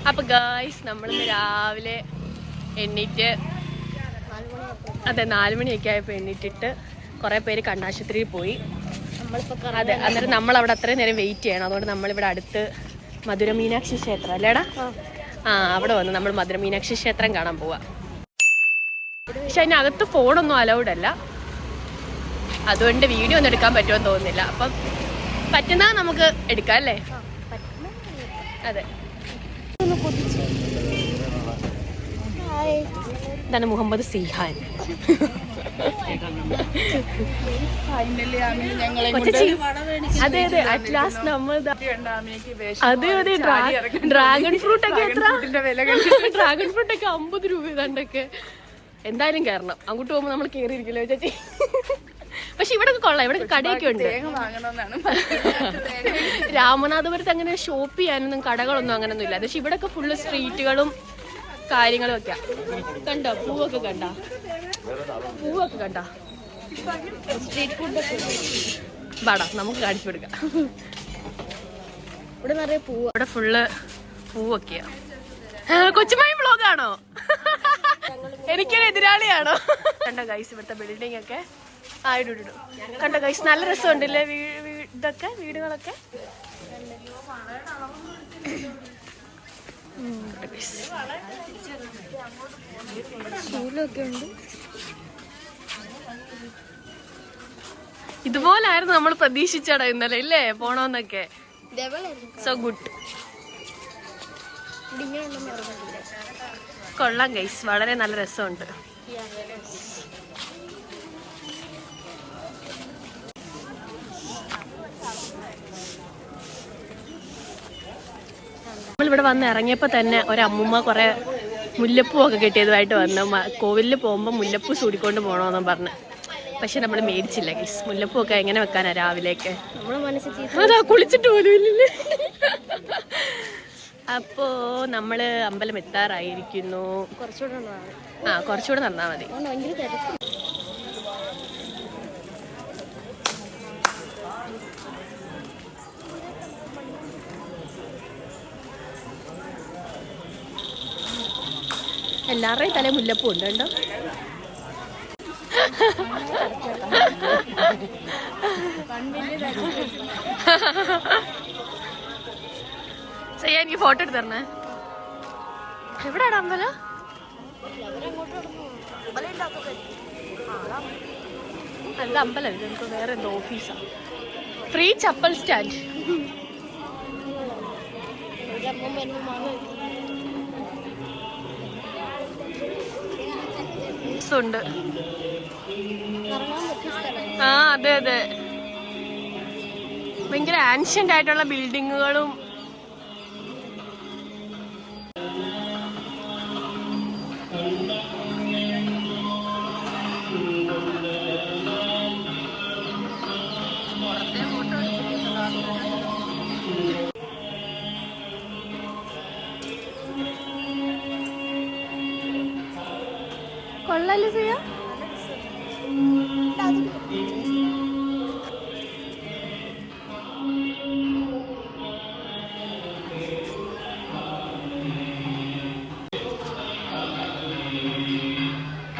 അപ്പോൾ ഗായ്സ് നമ്മളിന്ന് രാവിലെ എണ്ണീറ്റ് അതെ 4 മണിയൊക്കെ ആയപ്പോൾ എണ്ണീറ്റിട്ട് കുറേ പേര് കണ്ണാശുപത്രിയിൽ പോയി. അതെ, അന്നേരം നമ്മളവിടെ അത്രയും നേരം വെയിറ്റ് ചെയ്യണം. അതുകൊണ്ട് നമ്മളിവിടെ അടുത്ത് മധുര മീനാക്ഷി ക്ഷേത്രം അല്ലേടാ, അവിടെ വന്ന് നമ്മൾ മധുര മീനാക്ഷി ക്ഷേത്രം കാണാൻ പോവാം. പക്ഷെ അതിനകത്ത് ഫോണൊന്നും അലൗഡ് അല്ല, അതുകൊണ്ട് വീഡിയോ ഒന്നും എടുക്കാൻ പറ്റുമെന്ന് തോന്നുന്നില്ല. അപ്പം പറ്റുന്ന നമുക്ക് എടുക്കാം അല്ലേ? അതെ, ഇതാണ് മുഹമ്മദ് സിഹാൻ. അതെ അതെ, അറ്റ് ലാസ്റ്റ് നമ്മൾ അതെ അതെ ഡ്രാഗൺ ഫ്രൂട്ട് ഒക്കെ ഡ്രാഗൺ ഫ്രൂട്ട് ഒക്കെ 50 രൂപ ഇതാണ്ടൊക്കെ. എന്തായാലും കയറണം, അങ്ങോട്ട് പോകുമ്പോൾ നമ്മൾ കയറിയിരിക്കല്ലോ ചേച്ചി. പക്ഷെ ഇവിടെ കൊള്ളാം, ഇവിടെ കടയൊക്കെ ഉണ്ട്. രാമനാഥപുരത്ത് അങ്ങനെ ഷോപ്പ് ചെയ്യാനൊന്നും കടകളൊന്നും അങ്ങനൊന്നും ഇല്ല. പക്ഷെ ഇവിടെ ഫുള്ള് സ്ട്രീറ്റുകളും കാര്യങ്ങളും ഒക്കെ കണ്ടോ. പൂവൊക്കെ കണ്ടോ, സ്ട്രീറ്റ് ഫുഡ് വാടാ നമുക്ക് കാണിച്ചു കൊടുക്കാം. ഇവിടെ നിറയെ പൂവ്, ഇവിടെ ഫുള്ള് പൂവൊക്കെയാ. കൊച്ചുമായി വ്ളോഗാണോ? എനിക്കൊരു എതിരാളിയാണോ? കണ്ടോ ഗൈസ് ഇവിടുത്തെ ബിൽഡിംഗ് ഒക്കെ ഇടും. കണ്ടോ ഗൈസ് നല്ല രസമുണ്ടല്ലേ ഇതൊക്കെ വീടുകളൊക്കെ. ഇതുപോലായിരുന്നു നമ്മൾ പ്രതീക്ഷിച്ചടാ ഇന്നലെ ഇല്ലേ പോണോന്നൊക്കെ. സോ ഗുഡ്, കൊള്ളാം ഗൈസ്, വളരെ നല്ല രസമുണ്ട്. നമ്മളിവിടെ വന്ന് ഇറങ്ങിയപ്പോൾ തന്നെ ഒരമ്മൂമ്മ കുറേ മുല്ലപ്പൂ ഒക്കെ കിട്ടിയതുമായിട്ട് വന്നു. കോവിലിൽ പോകുമ്പോൾ മുല്ലപ്പൂ ചൂടിക്കൊണ്ട് പോകണമെന്നും പറഞ്ഞ്. പക്ഷെ നമ്മൾ മേടിച്ചില്ല ഗൈസ്. മുല്ലപ്പൂ ഒക്കെ എങ്ങനെ വെക്കാനാ രാവിലേക്ക്? അതാ കുളിച്ചിട്ട് പോലും ഇല്ലല്ലേ. അപ്പോൾ നമ്മൾ അമ്പലം എത്താറായിരിക്കുന്നു. കുറച്ചുകൂടെ നടന്നാൽ മതി. എല്ലാവരുടെയും തലേ മുല്ലപ്പൂ ഉണ്ട് കേട്ടോ. ചെയ്യാൻ എനിക്ക് ഫോട്ടോ എടുത്ത് തരണേ. എവിടെയാണ് അമ്പലം? നല്ല അമ്പലം ഇത്, നമുക്ക് വേറെ എന്തോ ഓഫീസാണ്. ഫ്രീ ചപ്പൽ സ്റ്റാൻഡ് ഉണ്ട്. അതെ അതെ, ഭയങ്കര ആൻഷ്യന്റ് ആയിട്ടുള്ള ബിൽഡിങ്ങുകളും കൊള്ളാല്ലേ ചെയ്യാ.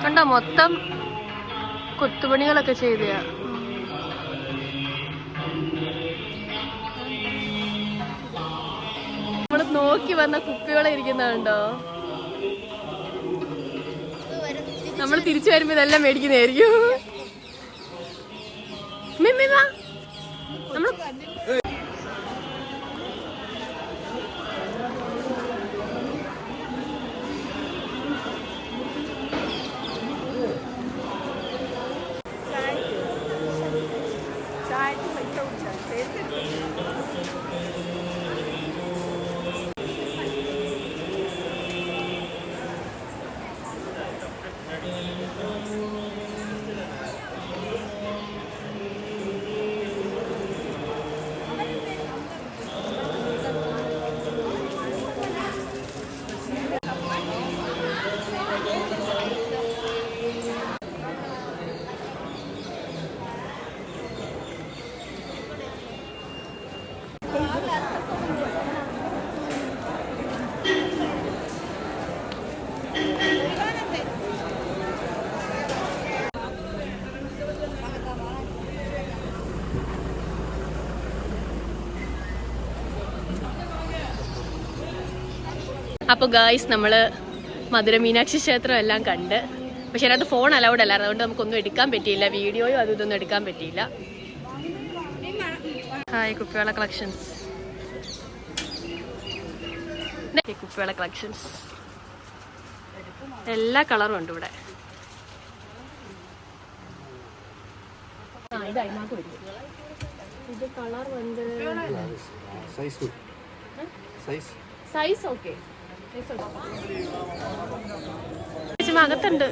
കണ്ടോ മൊത്തം കൊത്തുപണികളൊക്കെ ചെയ്തയാ. നമ്മള് നോക്കി വന്ന കുപ്പിയോളം ഇരിക്കുന്നുണ്ടോ? നമ്മൾ തിരിച്ചു വരുമ്പോ ഇതെല്ലാം മേടിക്കുന്നതായിരിക്കും. നമ്മൾ അപ്പോൾ ഗായ്സ് നമ്മൾ മധുര മീനാക്ഷി ക്ഷേത്രം എല്ലാം കണ്ട്. പക്ഷെ അതിനകത്ത് ഫോൺ അലൗഡ് അല്ലായിരുന്നു, അതുകൊണ്ട് നമുക്കൊന്നും എടുക്കാൻ പറ്റിയില്ല, വീഡിയോയും അതും ഇതൊന്നും എടുക്കാൻ പറ്റിയില്ല. ഹായ് കുപ്പിവെള്ള കളക്ഷൻസ്, കുപ്പിവെള്ള കളക്ഷൻസ് എല്ലാ കളറും ഉണ്ട് ഇവിടെ. ഇത് കളർ വന്ന് സൈസ് ഓക്കെ അകത്തുണ്ട്.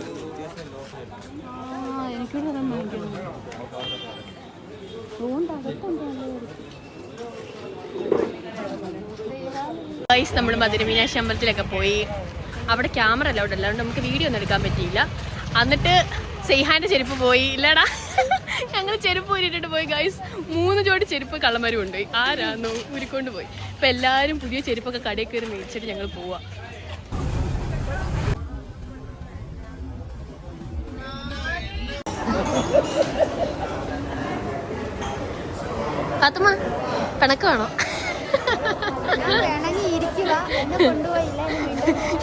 എനിക്കൊരു നമ്മൾ മധുര മീനാക്ഷി അമ്പലത്തിലൊക്കെ പോയി. അവിടെ ക്യാമറ അലൗഡ് അല്ല, അതുകൊണ്ട് നമുക്ക് വീഡിയോ ഒന്നും എടുക്കാൻ പറ്റിയില്ല. എന്നിട്ട് സെയ്ഹാന്റെ ചെരുപ്പ് പോയി ഇല്ലടാ. ഞങ്ങൾ ചെരുപ്പ് ഊരിട്ടിട്ട് പോയി ഗൈസ്. 3 ജോഡി ചെരുപ്പ് കള്ളന്മാരും കൊണ്ടുപോയി. ആരാന്നോ ഊരിക്കൊണ്ട് പോയി. ഇപ്പൊ എല്ലാരും പുതിയ ചെരുപ്പൊക്കെ കടയിൽ കയറി മേടിച്ചിട്ട് ഞങ്ങൾ പോവാ. ഫാത്തിമ കണക്ക് വേണോ?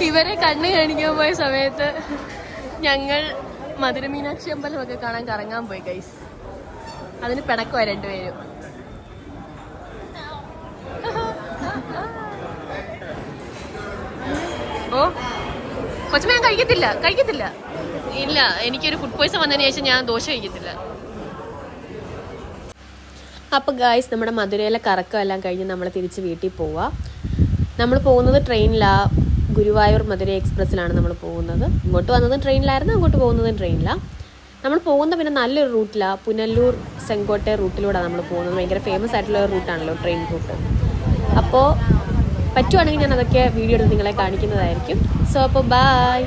ഇവരെ കണ്ണ് കാണിക്കാൻ പോയ സമയത്ത് ഞങ്ങൾ മധുര മീനാക്ഷി അമ്പലമൊക്കെ കാണാൻ കറങ്ങാൻ പോയി ഗൈസ്. അതിന് പിണക്കുവാ രണ്ടുപേരും. ഓ കൊച്ചമ്മ ഞാൻ കഴിക്കത്തില്ല. ഇല്ല, എനിക്കൊരു ഫുഡ് പോയ്സൺ വന്നതിന് ശേഷം ഞാൻ ദോശ കഴിക്കത്തില്ല. അപ്പോൾ ഗായ്സ് നമ്മുടെ മധുരയിലെ കറക്കം എല്ലാം കഴിഞ്ഞ് നമ്മൾ തിരിച്ച് വീട്ടിൽ പോവാം. നമ്മൾ പോകുന്നത് ട്രെയിനിലാണ്, ഗുരുവായൂർ മധുര എക്സ്പ്രസ്സിലാണ് നമ്മൾ പോകുന്നത്. ഇങ്ങോട്ട് വന്നതും ട്രെയിനിലായിരുന്നു, അങ്ങോട്ട് പോകുന്നതും ട്രെയിനിലാണ്. നമ്മൾ പോകുന്നത് പിന്നെ നല്ലൊരു റൂട്ടിലാണ്, പുനലൂർ സെങ്കോട്ടെ റൂട്ടിലൂടെയാണ് നമ്മൾ പോകുന്നത്. ഭയങ്കര ഫേമസ് ആയിട്ടുള്ള ഒരു റൂട്ടാണല്ലോ ട്രെയിൻ റൂട്ട്. അപ്പോൾ പറ്റുവാണെങ്കിൽ ഞാൻ അതൊക്കെ വീഡിയോ എടുത്ത് നിങ്ങളെ കാണിക്കുന്നതായിരിക്കും. സോ അപ്പോൾ ബൈ.